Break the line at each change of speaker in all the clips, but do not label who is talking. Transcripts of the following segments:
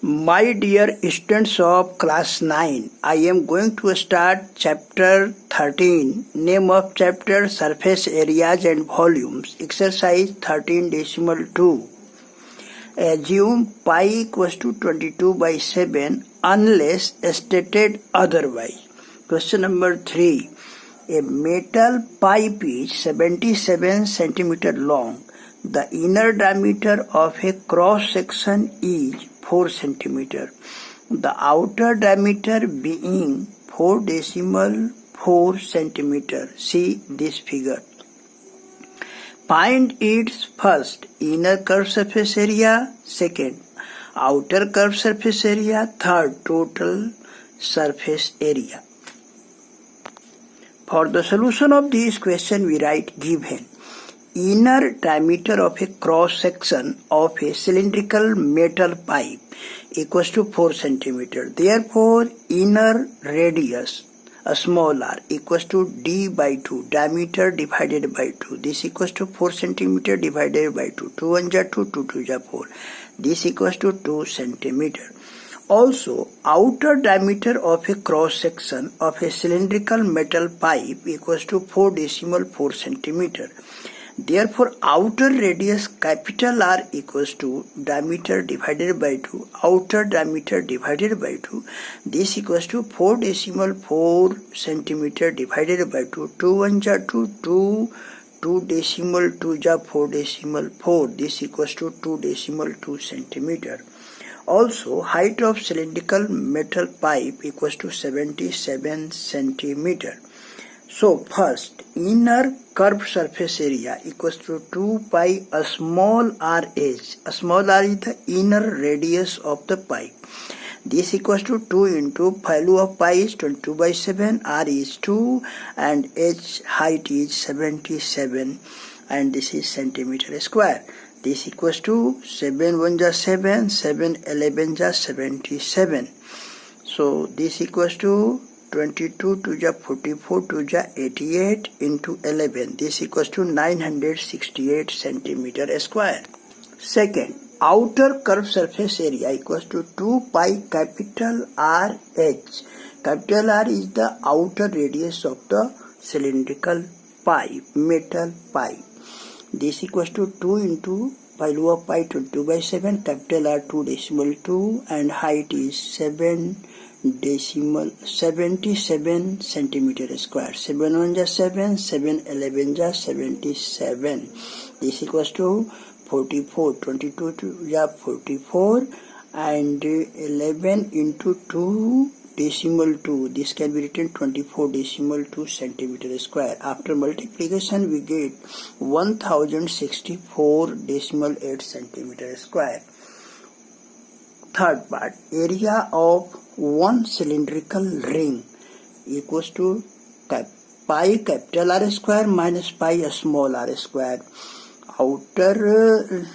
My dear students of class 9, I am going to start chapter 13. Name of chapter Surface Areas and Volumes. Exercise 13.2. Assume pi equals to 22 by 7 unless stated otherwise. Question number 3. A metal pipe is 77 cm long. The inner diameter of a cross section is 4 cm. The outer diameter being 4.4 cm. See this figure. Find its first inner curved surface area, second outer curved surface area, third total surface area. For the solution of this question, we write given inner diameter of a cross section of a cylindrical metal pipe equals to 4 cm. Therefore, inner radius, a small r, equals to d by 2, diameter divided by 2. This equals to 4 cm divided by 2. 2 1 ja 2, 2 2 ja 4. This equals to 2 cm. Also, outer diameter of a cross section of a cylindrical metal pipe equals to 4.4 cm. Therefore, outer radius capital R equals to diameter divided by 2, outer diameter divided by 2. This equals to 4.4 cm divided by 2. 2 1 ja 2, 2 2.2 ja 4.4. This equals to 2.2 cm. Also, height of cylindrical metal pipe equals to 77 cm. So, first, inner curved surface area equals to 2 pi a small r h. A small r is the inner radius of the pipe. This equals to 2 into value of pi is 22 by 7, r is 2 and h height is 77 and this is centimeter square. This equals to 7 1 ja 7, 7 11 ja 77. So this equals to 22 2 ja 44, 2 ja 88 into 11. This equals to 968 centimeter square. Second, outer curved surface area equals to 2 pi capital R H. Capital R is the outer radius of the cylindrical pipe, metal pipe. This equals to 2 into value of pi 22 by 7, capital R 2.2 and height is 77 centimeter square. 7 1 ja 7, 7 11 ja 77. This equals to 44, 22 ja 44 and 11 into 2.2. This can be written 24.2 centimeter square. After multiplication, we get 1064.8 centimeter square. Third part, area of one cylindrical ring equals to pi capital R square minus pi a small r square. Outer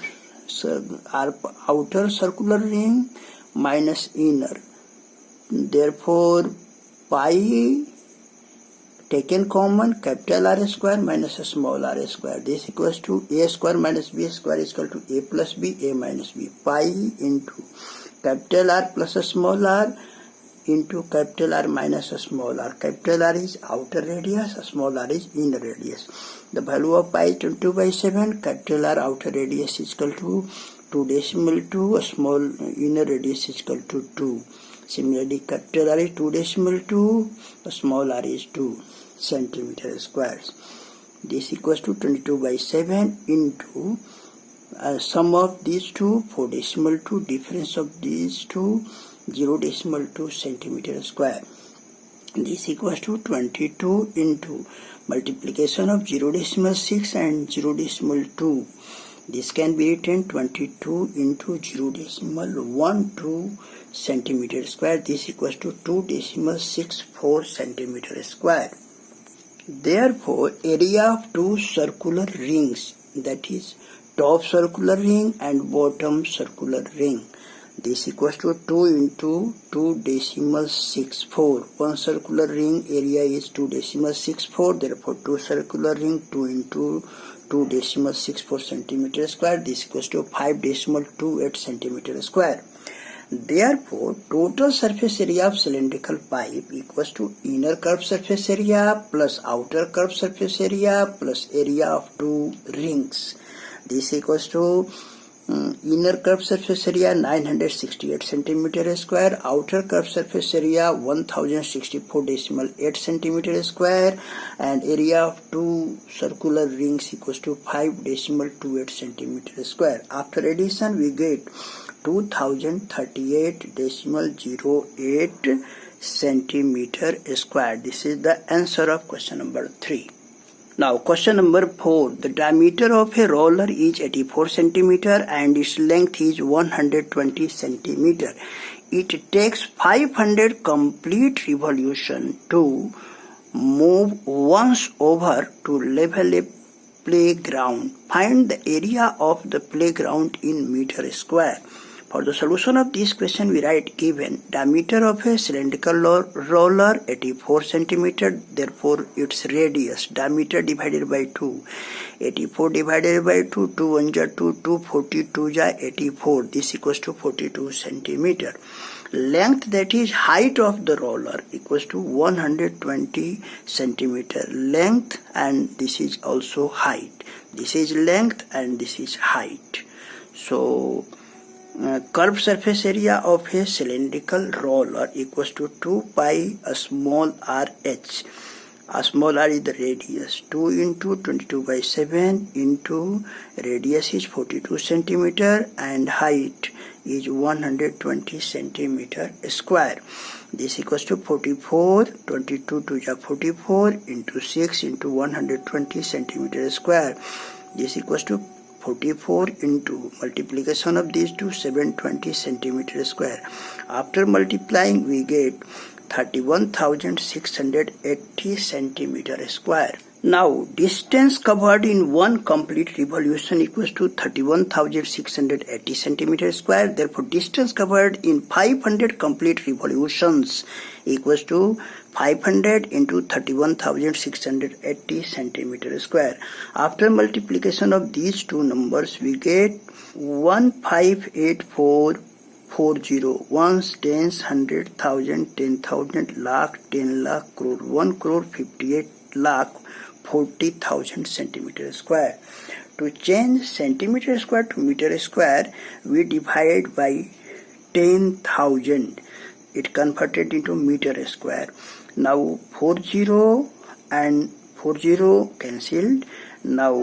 circular ring minus inner. Therefore, pi taken common, capital R square minus a small r square. This equals to a square minus b square is equal to a plus b, a minus b. Pi into capital R plus a small r into capital R minus a small r. Capital R is outer radius, a small r is inner radius. The value of pi is 22 by 7, capital R outer radius is equal to 2.2, a small inner radius is equal to 2. Similarly, capital R is 2.2, a small r is 2 centimeter squares. This equals to 22 by 7 into sum of these two, 4.2, difference of these two, 0.2 centimeter square. This equals to 22 into multiplication of 0.6 and 0.2. This can be written 22 into 0.12 centimeter square. This equals to 2.64 centimeter square. Therefore, area of two circular rings, that is top circular ring and bottom circular ring. This equals to 2 into 2.64. One circular ring area is 2.64. Therefore, two circular ring 2 into 2.64 centimeter square. This equals to 5.28 centimeter square. Therefore, total surface area of cylindrical pipe equals to inner curved surface area plus outer curved surface area plus area of two rings. This equals to inner curved surface area 968 centimeter square, outer curved surface area 1064.8 centimeter square, and area of two circular rings equals to 5.28 centimeter square. After addition, we get 2038.08 centimeter square. This is the answer of question number 3. Now question number 4. The diameter of a roller is 84 centimeter and its length is 120 centimeter. It takes 500 complete revolution to move once over to level a playground. Find the area of the playground in meter square. For the solution of this question, we write given diameter of a cylindrical roller 84 centimeter, therefore its radius diameter divided by 2. 84 divided by 2, 2 1 ja 2, 2 42 ja 84. This equals to 42 centimeter. Length, that is height of the roller, equals to 120 centimeter. Length, and this is also height. This is length and this is height. So curved surface area of a cylindrical roller equals to 2 pi a small r h. A small r is the radius. 2 into 22 by 7 into radius is 42 centimeter and height is 120 centimeter square. This equals to 44, 22 to the 44 into 6 into 120 centimeter square. This equals to 44 into multiplication of these two, 720 centimeter square. After multiplying, we get 31,680 centimeter square. Now, distance covered in one complete revolution equals to 31,680 centimeter square. Therefore, distance covered in 500 complete revolutions equals to 500 into 31,680 centimeter square. After multiplication of these two numbers, we get 158440. Ones, tens, 100,000, 10,000, lakh, 10 lakh, crore, 1 crore, 58 lakh, 40,000 centimeter square. To change centimeter square to meter square, we divide by 10,000. It converted into meter square. Now 40 and 40 cancelled. Now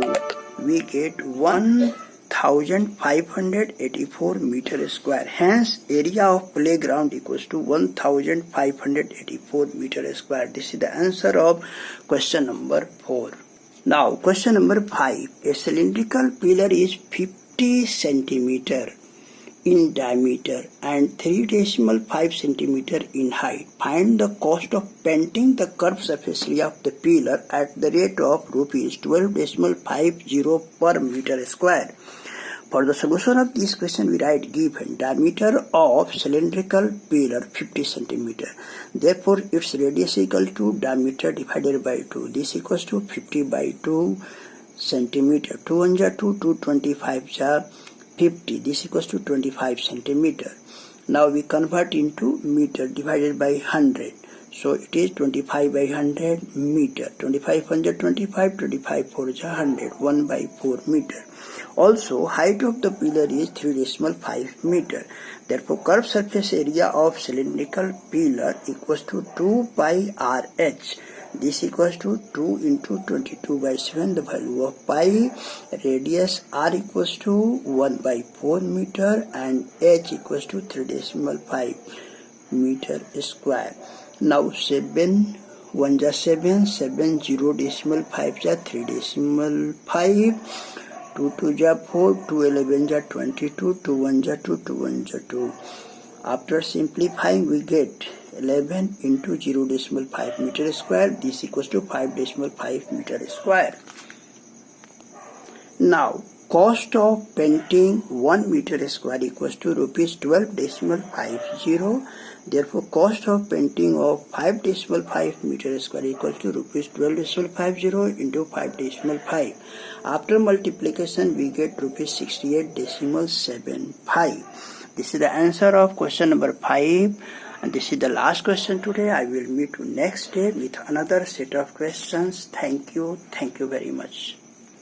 we get 1,584 meter square. Hence, area of playground equals to 1,584 meter square. This is the answer of question number 4. Now, question number 5. A cylindrical pillar is 50 centimeter in diameter and 3.5 centimeter in height. Find the cost of painting the curved surface area of the pillar at the rate of rupees 12.50 per meter square. For the solution of this question, we write given diameter of cylindrical pillar 50 centimeter. Therefore, its radius equal to diameter divided by 2. This equals to 50 by 2 centimeter. 2 1 ja 2, 2 25 ja 50. This equals to 25 centimeter. Now we convert into meter divided by 100. So it is 25 by 100 meter. 25 1 ja 25, 25 4 ja 100. 1 by 4 meter. Also, height of the pillar is 3.5 meter. Therefore, curved surface area of cylindrical pillar equals to 2 pi RH. This equals to 2 into 22 by 7, the value of pi. Radius R equals to 1 by 4 meter and H equals to 3.5 meter square. Now 7 1 ja 7, 7 0.5 ja 3.5, 2 2 ja 4, 2 11 ja 22, 2 1 ja 2, 2 1 ja 2. After simplifying, we get 11 into 0.5 meter square. This equals to 5.5 meter square. Now, cost of painting 1 meter square equals to rupees 12.50. Therefore, cost of painting of 5.5 meter square equals to rupees 12.50 into 5.5. After multiplication, we get rupees 68.75. This is the answer of question number 5. And this is the last question today. I will meet you next day with another set of questions. Thank you. Thank you very much.